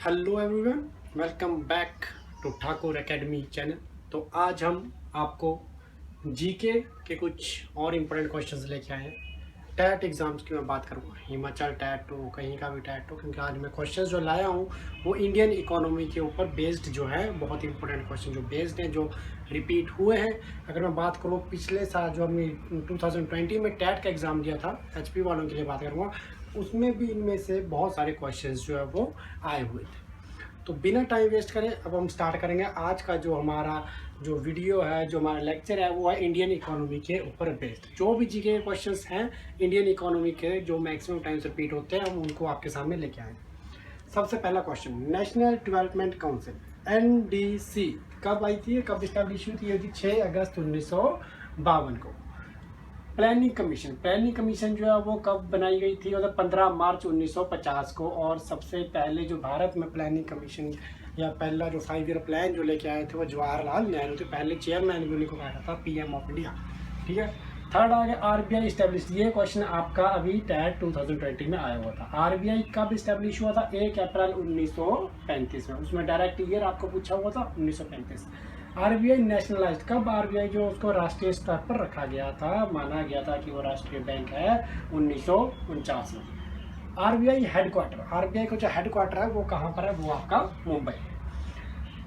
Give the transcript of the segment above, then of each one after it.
Hello everyone, welcome back to Thakur Academy channel. तो आज हम आपको जीके के कुछ और इम्पोर्टेंट क्वेश्चंस लेके आए हैं। टैट एग्ज़ाम्स की मैं बात करूँगा, हिमाचल टैट हो, कहीं का भी टैट हो, क्योंकि आज मैं क्वेश्चंस जो लाया हूँ वो इंडियन इकोनॉमी के ऊपर बेस्ड जो है, बहुत इंपॉर्टेंट क्वेश्चन जो बेस्ड हैं, जो रिपीट हुए हैं। अगर मैं बात करूँ पिछले साल जो हमने 2020 में टैट का एग्ज़ाम दिया था, एचपी वालों के लिए बात करूँगा, उसमें भी इनमें से बहुत सारे क्वेश्चंस जो है वो आए हुए थे। तो बिना टाइम वेस्ट करें अब हम स्टार्ट करेंगे। आज का जो हमारा जो वीडियो है, जो हमारा लेक्चर है, वो है इंडियन इकोनॉमी के ऊपर बेस्ड। जो भी जीके के क्वेश्चंस हैं इंडियन इकोनॉमी के, जो मैक्सिमम टाइम्स रिपीट होते हैं, हम उनको आपके सामने लेके आए। सबसे पहला question, national development council NDC कब आई थी, कब इस्टेब्लिश हुई थी? ये थी 6 अगस्त 1952 को। प्लानिंग कमीशन जो है वो कब बनाई गई थी? मतलब 15 मार्च 1950 को। और सबसे पहले जो भारत में प्लानिंग कमीशन या पहला जो 5 ईयर प्लान जो लेके आए थे वो जवाहरलाल नेहरू थे। पहले चेयरमैन भी उन्हीं को कहा था, पीएम ऑफ इंडिया। ठीक है। थर्ड आ गया आरबीआई इस्टेब्लिश। ये क्वेश्चन आपका अभी टैट 2020 में आया हुआ था। आरबीआई कब इस्टेब्लिश हुआ था? 1 अप्रैल 1935 में। उसमें डायरेक्ट ईयर आपको पूछा हुआ था 1935। आरबीआई नेशनलाइज्ड कब? आरबीआई जो उसको राष्ट्रीय स्तर पर रखा गया था, माना गया था कि वो राष्ट्रीय बैंक है, 1949 में। आरबीआई हेडक्वार्टर, आरबीआई का जो हेडक्वार्टर है वो कहाँ पर है? वो आपका मुंबई है।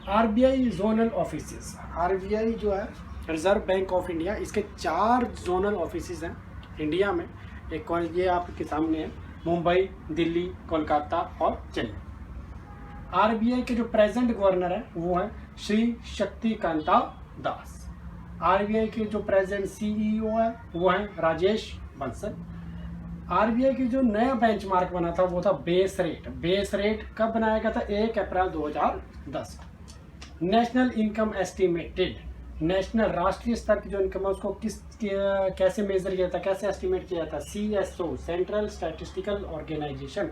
आरबीआई जोनल ऑफिसेस, आरबीआई जो है रिजर्व बैंक ऑफ इंडिया, इसके 4 जोनल ऑफिसेस हैं इंडिया में। एक ये आपके सामने है, मुंबई, दिल्ली, कोलकाता और चेन्नई। आरबीआई के जो प्रेजेंट गवर्नर है वो है श्री शक्तिकांता दास। आरबीआई के जो प्रेजेंट सीईओ है वो है राजेश बंसल। आरबीआई की जो नया बेंचमार्क बना था वो था बेस रेट। बेस रेट कब बनाया गया था? 1 अप्रैल 2010। नेशनल इनकम एस्टिमेटेड, नेशनल राष्ट्रीय स्तर की जो इनकम है उसको कैसे मेजर किया था, कैसे एस्टिमेट किया था? CSO, Central Statistical Organisation.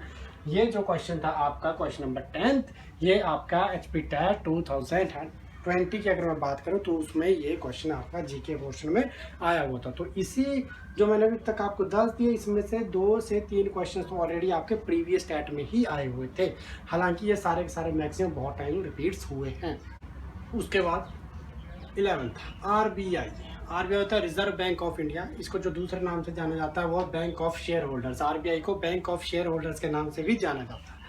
ये जो क्वेश्चन था आपका क्वेश्चन नंबर 10th, ये आपका एचपी टैट 2020 की अगर मैं बात करूं तो उसमें ये क्वेश्चन आपका जीके पोर्शन में आया हुआ था। तो इसी जो मैंने अभी तक आपको 10 दिए, इसमें से 2 से 3 क्वेश्चन तो ऑलरेडी आपके प्रीवियस टैट में ही आए हुए थे। हालांकि ये सारे के सारे मैक्सिमम बहुत टाइम रिपीट्स हुए हैं। उसके बाद 11th आरबीआई। आरबीआई होता है रिजर्व बैंक ऑफ इंडिया। इसको जो दूसरे नाम से जाना जाता है वो bank of share holders. RBI को बैंक ऑफ शेयर होल्डर्स के नाम से भी जाना जाता है।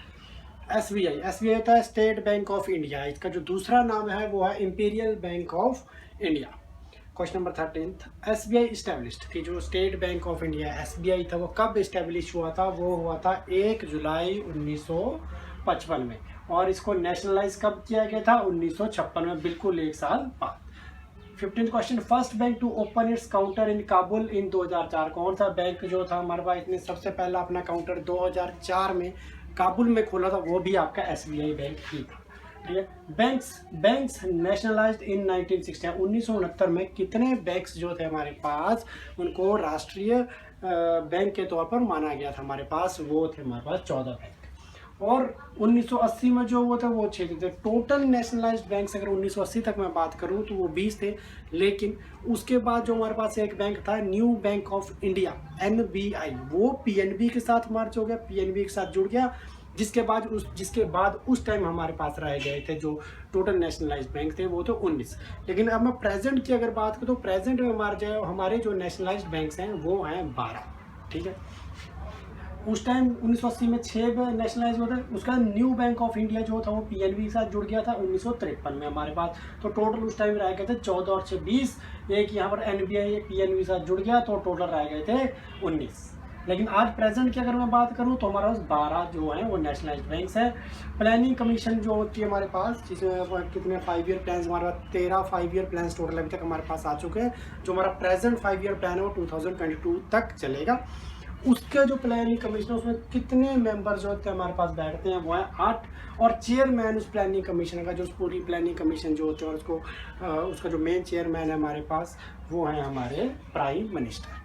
एसबीआई, एसबीआई होता है स्टेट बैंक ऑफ इंडिया। इसका जो दूसरा नाम है वो है imperial bank of India. Question number 13th, SBI established थी। जो state bank of India SBI था वो कब इस्टेब्लिश हुआ था? वो हुआ था 1 जुलाई 1955 में। और इसको नेशनलाइज कब किया गया था? 1956 में, बिल्कुल 1 साल बाद। 15th question, first bank to open its counter in Kabul in 2004। कौन सा बैंक जो था हमारे पास इसने सबसे पहला अपना काउंटर 2004 में काबुल में खोला था? वो भी आपका एसबीआई बैंक ही था। ठीक है। बैंक्स नेशनलाइज्ड इन 1960, 1969 में कितने बैंक्स जो थे हमारे पास उनको राष्ट्रीय बैंक के तौर पर माना गया था हमारे पास? वो थे हमारे पास 14 बैंक। और 1980 में जो वो थे वो 6 थे। टोटल नेशनलाइज्ड बैंक्स अगर 1980 तक मैं बात करूं तो वो 20 थे। लेकिन उसके बाद जो हमारे पास एक बैंक था new bank of India NBI, वो पीएनबी के साथ मर्ज हो गया, पीएनबी के साथ जुड़ गया। जिसके बाद उस टाइम हमारे पास रह गए थे जो टोटल नेशनलाइज्ड बैंक थे वो तो 19। लेकिन अब मैं प्रेजेंट की अगर बात करूँ तो प्रेजेंट में हमारे जो नेशनलाइज्ड बैंक्स हैं वो हैं 12। ठीक है। उस टाइम 1980 में 6 नेशनलाइज हुआ था। उसका न्यू बैंक ऑफ इंडिया जो था वो पीएनबी के साथ जुड़ गया था 1953 में हमारे पास। तो टोटल उस टाइम रह गए थे 14 और 6 20। एक यहाँ पर एनबीआई पीएनबी के साथ जुड़ गया तो टोटल रह गए थे 19। लेकिन आज प्रेजेंट की अगर मैं बात करूं तो हमारे पास 12 जो हैं वो नेशनलाइज्ड बैंक्स हैं। प्लानिंग कमीशन जो होती है हमारे पास, जिसमें कितने 5 ईयर प्लान हमारे पास 13 5 ईयर प्लान टोटल अभी तक हमारे पास आ चुके हैं। जो हमारा प्रेजेंट 5 ईयर प्लान है वो 2022 तक चलेगा। उसका जो प्लानिंग कमीशन है उसमें कितने मेंबर जो होते हैं हमारे पास बैठते हैं वो है 8। और चेयरमैन उस प्लानिंग कमीशन का, जो पूरी प्लानिंग कमीशन जो होते हैं उसको उसका जो मेन चेयरमैन है हमारे पास वो है हमारे प्राइम मिनिस्टर।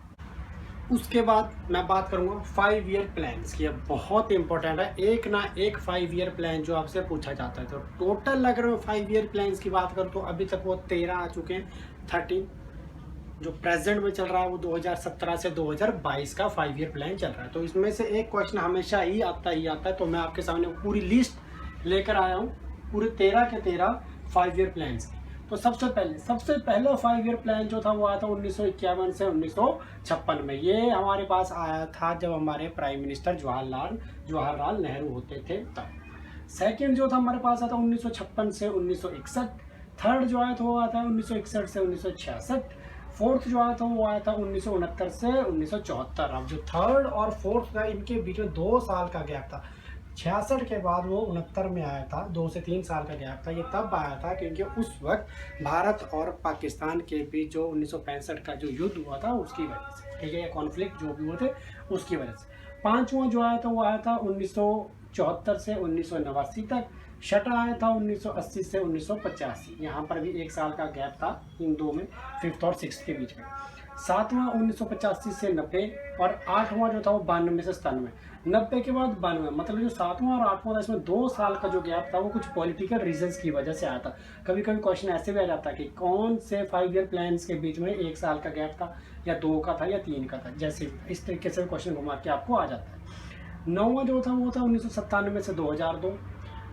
उसके बाद मैं बात करूंगा 5 ईयर प्लान्स की। अब बहुत इंपॉर्टेंट है, एक ना एक 5 ईयर प्लान जो आपसे पूछा जाता है। तो टोटल अगर मैं 5 ईयर प्लान्स की बात करूं तो अभी तक वो 13 आ चुके हैं। 13 जो प्रेजेंट में चल रहा है वो 2017 से 2022 का 5 ईयर प्लान चल रहा है। तो इसमें से एक क्वेश्चन हमेशा ही आता है। तो मैं आपके सामने पूरी लिस्ट लेकर आया हूँ पूरे 13 के 13 5 ईयर प्लान्स। तो सबसे पहला 5 ईयर प्लान जो था वो आया था 1951 से 1956 में। ये हमारे पास आया था जब हमारे प्राइम मिनिस्टर जवाहरलाल नेहरू होते थे तब। सेकंड जो था हमारे पास आया था 1956 से 1961। थर्ड जो आया था वो आया था 1961 से 1966। फोर्थ जो आया था वो आया था 1969 से 1974। अब जो थर्ड और फोर्थ था इनके बीच में 2 साल का गैप था। 66 के बाद वो 69 में आया था, 2 से 3 साल का गैप था। ये तब आया था क्योंकि उस वक्त भारत और पाकिस्तान के बीच जो 1965 का जो युद्ध हुआ था उसकी वजह से, ठीक है, या कॉन्फ्लिक्ट जो भी हुए थे उसकी वजह से। पांचवा जो आया था वो आया था 1974 से 1989 तक। छठा आया था 1980 से 1985। यहाँ पर भी 1 साल का गैप था इन दो में, 5th और 6th के बीच में। सातवां 1985 से 90 और आठवां जो था वो 92 से 97। 90 के बाद 92, मतलब जो सातवां और आठवां था इसमें 2 साल का जो गैप था वो कुछ पॉलिटिकल रीजंस की वजह से आया था। कभी कभी क्वेश्चन ऐसे भी आ जाता है कि कौन से 5 ईयर प्लान्स के बीच में 1 साल का गैप था, या 2 का था, या 3 का था, जैसे इस तरीके से क्वेश्चन घुमा के आपको आ जाता है। 9वां जो था वो था 1997 से 2002।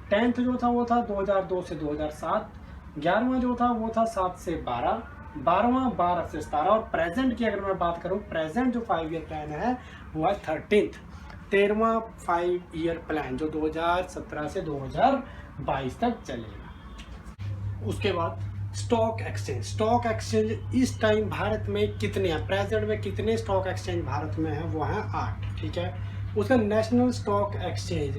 10th जो था वो था 2002 से 2007। 11वां जो था वो था 7 से 12। 12वां 12 से 17। और प्रेजेंट की अगर मैं बात करूं, प्रेजेंट जो 5 ईयर प्लान है वो है 13वां 5 ईयर प्लान जो 2017 से 2022 तक चलेगा। उसके बाद स्टॉक एक्सचेंज इस टाइम भारत में कितने हैं, प्रेजेंट में कितने स्टॉक एक्सचेंज भारत में है, वो है 8, ठीक है। उसका नेशनल स्टॉक एक्सचेंज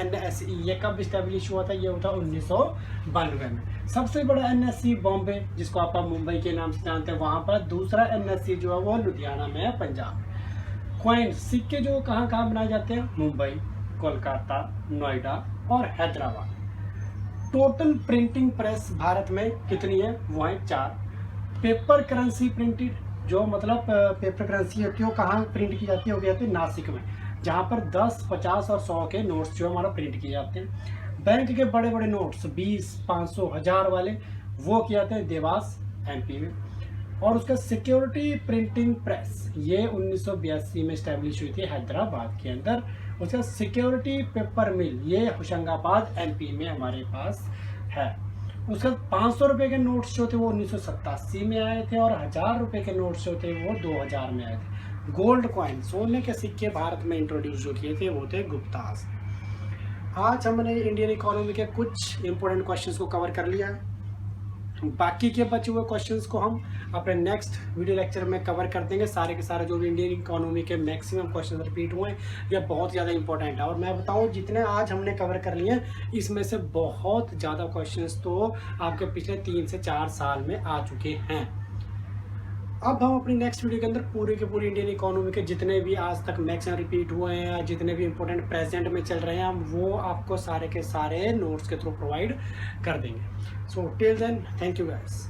NSE ये कब इस्टेब्लिश हुआ था, ये हुआ था 1992 में। सबसे बड़ा NSE बॉम्बे, जिसको आप मुंबई के नाम से जानते हैं, वहाँ पर। दूसरा NSE जो है वो लुधियाना में है, पंजाब। कॉइन सिक्के जो कहाँ कहाँ बनाए जाते हैं, मुंबई, कोलकाता, नोएडा और Hyderabad. Total printing press Bharat में कितनी है, वो है 4। पेपर करेंसी प्रिंटेड, जो मतलब पेपर करेंसी होती है वो कहाँ प्रिंट की जाती है, वो जाती है नासिक में, जहाँ पर 10, 50 और 100 के नोट्स जो हमारा प्रिंट किए जाते हैं। बैंक के बड़े बड़े नोट्स 20, 500, 1000 वाले वो किए जाते हैं देवास, MP में। और उसका सिक्योरिटी प्रिंटिंग प्रेस ये 1982 में स्टैब्लिश हुई थी हैदराबाद के अंदर। उसका सिक्योरिटी पेपर मिल ये होशंगाबाद MP में हमारे पास है। उसके 500 रुपये के नोट्स जो थे वो 1987 में आए थे, और 1000 रुपये के नोट्स जो थे वो 2000 में आए थे। गोल्ड कॉइन, सोने के सिक्के भारत में इंट्रोड्यूस जो किए थे वो थे गुप्ताज। आज हमने इंडियन इकोनॉमी के कुछ इंपॉर्टेंट क्वेश्चंस को कवर कर लिया है। बाकी के बचे हुए क्वेश्चंस को हम अपने नेक्स्ट वीडियो लेक्चर में कवर कर देंगे। सारे के सारे जो भी इंडियन इकोनॉमी के मैक्सिमम क्वेश्चन रिपीट हुए हैं, ये बहुत ज़्यादा इंपॉर्टेंट है। और मैं बताऊं जितने आज हमने कवर कर लिए हैं इसमें से बहुत ज़्यादा क्वेश्चंस तो आपके पिछले 3 से 4 साल में आ चुके हैं। अब हम अपनी नेक्स्ट वीडियो के अंदर पूरे के पूरे इंडियन इकोनॉमी के जितने भी आज तक मैक्सिमम रिपीट हुए हैं, या जितने भी इंपॉर्टेंट प्रेजेंट में चल रहे हैं, हम वो आपको सारे के सारे नोट्स के थ्रू प्रोवाइड कर देंगे। So till then, thank you guys.